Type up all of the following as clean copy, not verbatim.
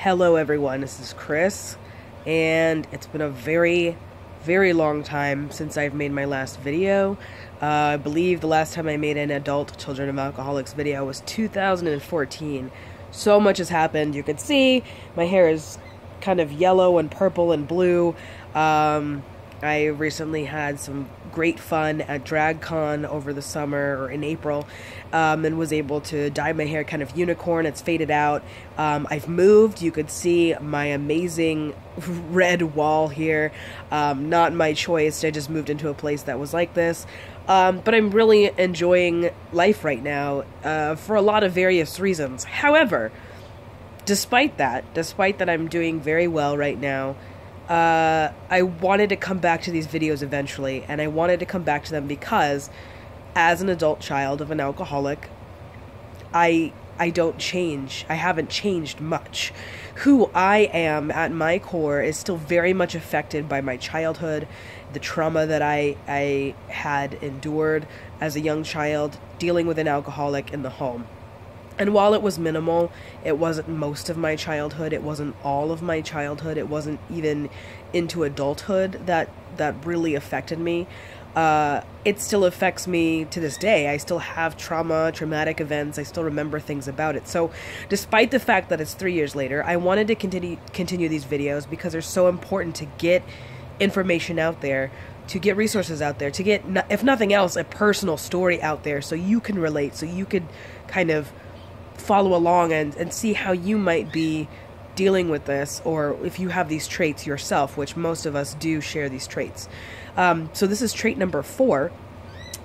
Hello everyone, this is Chris, and it's been a very long time since I've made my last video. I believe the last time I made an adult Children of Alcoholics video was 2014. So much has happened. You can see my hair is kind of yellow and purple and blue. I recently had some great fun at DragCon over the summer, or in April, and was able to dye my hair kind of unicorn. It's faded out. I've moved. You could see my amazing red wall here. Not my choice. I just moved into a place that was like this. But I'm really enjoying life right now for a lot of various reasons. However, despite that I'm doing very well right now, I wanted to come back to these videos eventually, and I wanted to come back to them because, as an adult child of an alcoholic, I don't change. I haven't changed much. Who I am at my core is still very much affected by my childhood, the trauma that I had endured as a young child, dealing with an alcoholic in the home. And while it was minimal, it wasn't most of my childhood, it wasn't all of my childhood, it wasn't even into adulthood that really affected me. It still affects me to this day. I still have traumatic events, I still remember things about it. So despite the fact that it's 3 years later, I wanted to continue these videos because they're so important to get information out there, to get resources out there, to get, if nothing else, a personal story out there so you can relate, so you could kind of follow along and see how you might be dealing with this, or if you have these traits yourself, which most of us do share these traits. So this is trait number 4,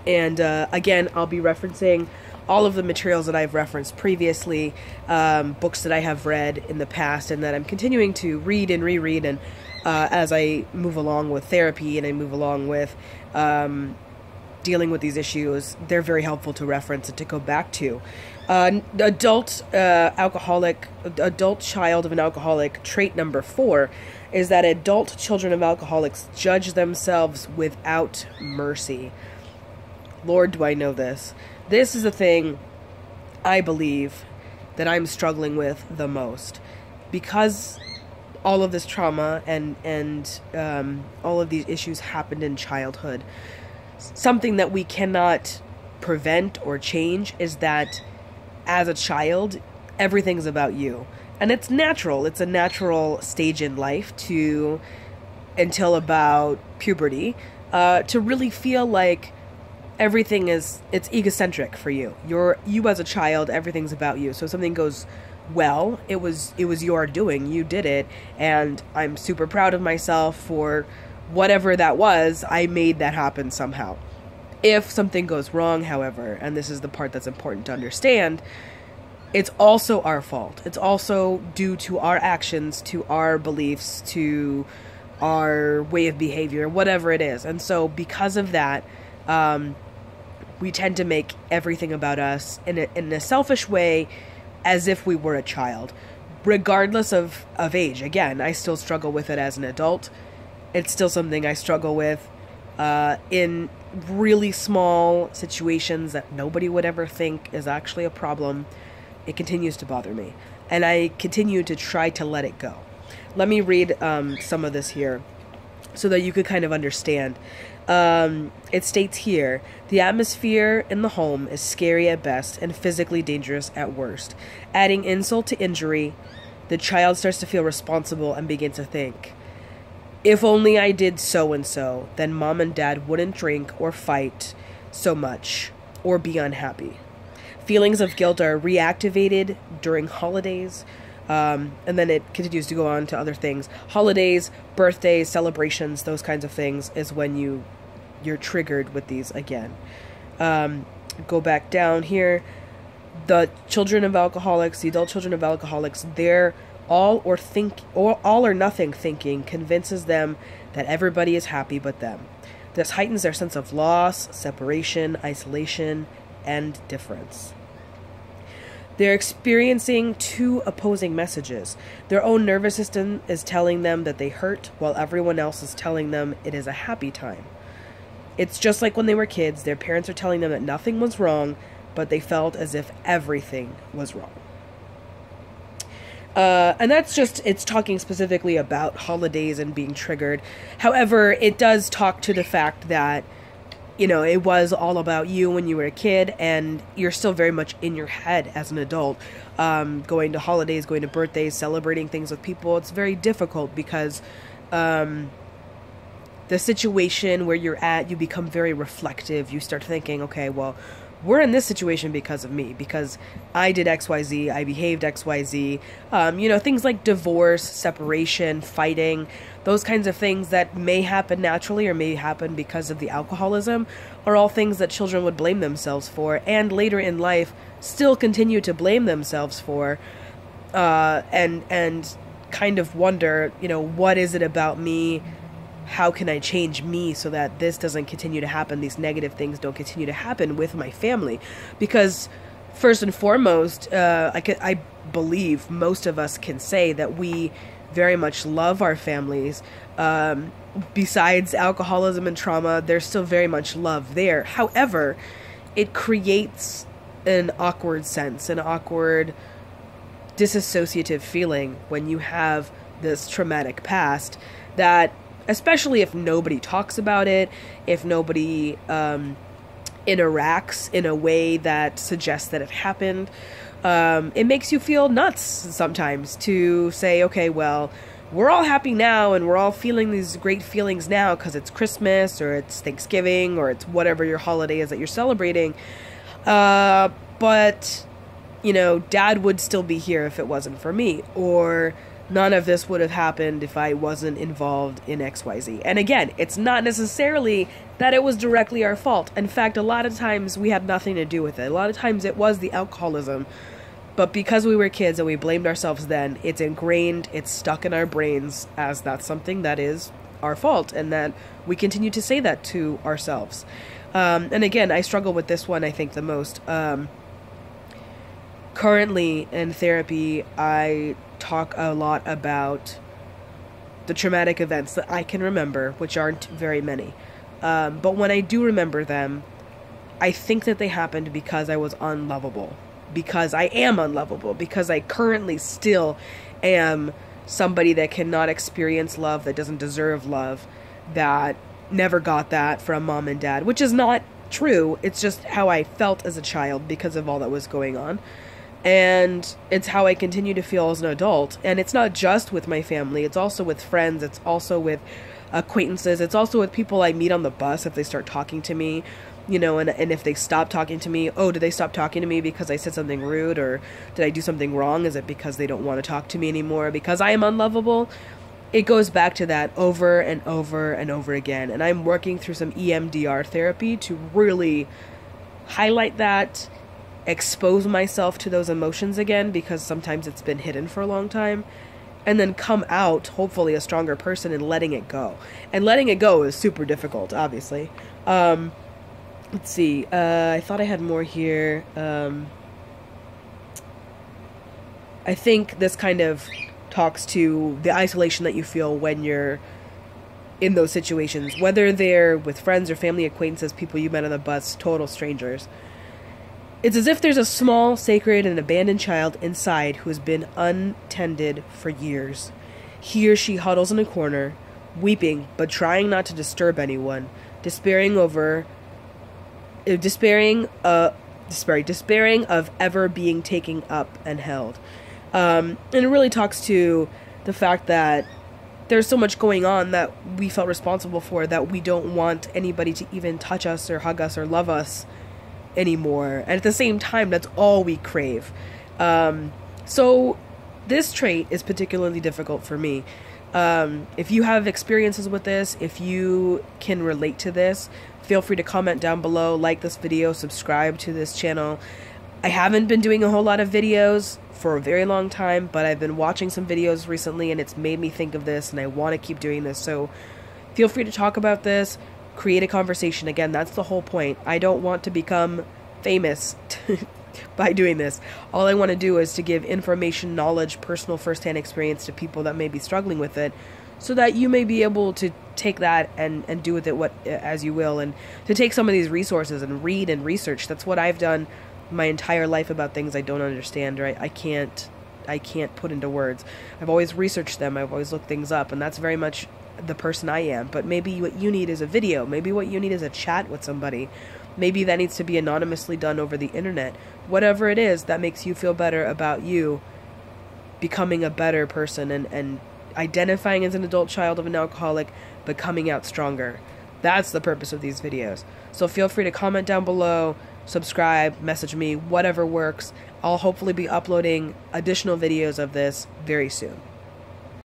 and again, I'll be referencing all of the materials that I've referenced previously, books that I have read in the past and that I'm continuing to read and reread, and as I move along with therapy and I move along with dealing with these issues, they're very helpful to reference and to go back to. Adult child of an alcoholic, trait number 4 is that adult children of alcoholics judge themselves without mercy. Lord, do I know this. This is the thing I believe that I'm struggling with the most, because all of this trauma and all of these issues happened in childhood. Something that we cannot prevent or change is that as a child, everything's about you. And it's natural. It's a natural stage in life until about puberty, to really feel like everything it's egocentric for you. You as a child, everything's about you. So if something goes well, it was your doing. You did it, and I'm super proud of myself for whatever that was. I made that happen somehow. If something goes wrong, however, and this is the part that's important to understand, it's also our fault. It's also due to our actions, to our beliefs, to our way of behavior, whatever it is. And so because of that, we tend to make everything about us in a selfish way, as if we were a child, regardless of age. Again, I still struggle with it as an adult. It's still something I struggle with in really small situations that nobody would ever think is actually a problem. It continues to bother me, and I continue to try to let it go. Let me read some of this here so that you could kind of understand. It states here, the atmosphere in the home is scary at best and physically dangerous at worst. Adding insult to injury, the child starts to feel responsible and begin to think, if only I did so-and-so, then mom and dad wouldn't drink or fight so much or be unhappy. Feelings of guilt are reactivated during holidays, and then it continues to go on to other things. Holidays, birthdays, celebrations, those kinds of things is when you're triggered with these again. Go back down here. The children of alcoholics, the adult children of alcoholics, they're all or nothing thinking convinces them that everybody is happy but them. This heightens their sense of loss, separation, isolation, and difference. They're experiencing two opposing messages. Their own nervous system is telling them that they hurt, while everyone else is telling them it is a happy time. It's just like when they were kids. Their parents are telling them that nothing was wrong, but they felt as if everything was wrong. And that's just, it's talking specifically about holidays and being triggered. However, it does talk to the fact that, it was all about you when you were a kid, and you're still very much in your head as an adult. Going to holidays, going to birthdays, celebrating things with people, it's very difficult because the situation where you're at, you become very reflective. You start thinking, okay, well, we're in this situation because of me, because I did XYZ, I behaved XYZ, things like divorce, separation, fighting, those kinds of things that may happen naturally or may happen because of the alcoholism are all things that children would blame themselves for, and later in life still continue to blame themselves for, and kind of wonder, what is it about me? How can I change me so that this doesn't continue to happen? These negative things don't continue to happen with my family. Because first and foremost, I believe most of us can say that we very much love our families. Besides alcoholism and trauma, there's still very much love there. However, it creates an awkward sense, an awkward disassociative feeling when you have this traumatic past that, especially if nobody talks about it, if nobody interacts in a way that suggests that it happened, it makes you feel nuts sometimes to say, okay, well, we're all happy now and we're all feeling these great feelings now because it's Christmas or it's Thanksgiving or it's whatever your holiday is that you're celebrating. But, Dad would still be here if it wasn't for me, or none of this would have happened if I wasn't involved in XYZ. And again, it's not necessarily that it was directly our fault. In fact, a lot of times we had nothing to do with it. A lot of times it was the alcoholism. But because we were kids and we blamed ourselves then, it's ingrained, it's stuck in our brains as that's something that is our fault, and that we continue to say that to ourselves. And again, I struggle with this one, I think, the most. Currently in therapy, I talk a lot about the traumatic events that I can remember, which aren't very many. But when I do remember them, I think that they happened because I was unlovable. Because I am unlovable. Because I currently still am somebody that cannot experience love, that doesn't deserve love, that never got that from mom and dad. Which is not true. It's just how I felt as a child because of all that was going on. And it's how I continue to feel as an adult. And it's not just with my family. It's also with friends. It's also with acquaintances. It's also with people I meet on the bus if they start talking to me, and if they stop talking to me, did they stop talking to me because I said something rude, or did I do something wrong? Is it because they don't want to talk to me anymore because I am unlovable? It goes back to that over and over and over again. And I'm working through some EMDR therapy to really highlight that, expose myself to those emotions again, because sometimes it's been hidden for a long time, and then come out, hopefully, a stronger person and letting it go. And letting it go is super difficult, obviously. Let's see. I thought I had more here. I think this kind of talks to the isolation that you feel when you're in those situations, whether they're with friends or family acquaintances, people you met on the bus, total strangers. It's as if there's a small, sacred, and abandoned child inside who has been untended for years. He or she huddles in a corner, weeping but trying not to disturb anyone, despairing of ever being taken up and held. And it really talks to the fact that there's so much going on that we felt responsible for, that we don't want anybody to even touch us or hug us or love us anymore. And at the same time, that's all we crave. So this trait is particularly difficult for me. If you have experiences with this, if you can relate to this, feel free to comment down below, like this video, subscribe to this channel. I haven't been doing a whole lot of videos for a very long time, but I've been watching some videos recently and it's made me think of this, and I want to keep doing this. So feel free to talk about this, create a conversation. Again, that's the whole point. I don't want to become famous by doing this. All I want to do is to give information, knowledge, personal first-hand experience to people that may be struggling with it, so that you may be able to take that and do with it as you will, and to take some of these resources and read and research. That's what I've done my entire life about things I don't understand, or I can't I can't put into words. I've always researched them. I've always looked things up, and that's very much the person I am. But maybe what you need is a video. Maybe what you need is a chat with somebody. Maybe that needs to be anonymously done over the internet. Whatever it is that makes you feel better about you becoming a better person and identifying as an adult child of an alcoholic, but coming out stronger. That's the purpose of these videos. So feel free to comment down below, subscribe, message me, whatever works. I'll hopefully be uploading additional videos of this very soon.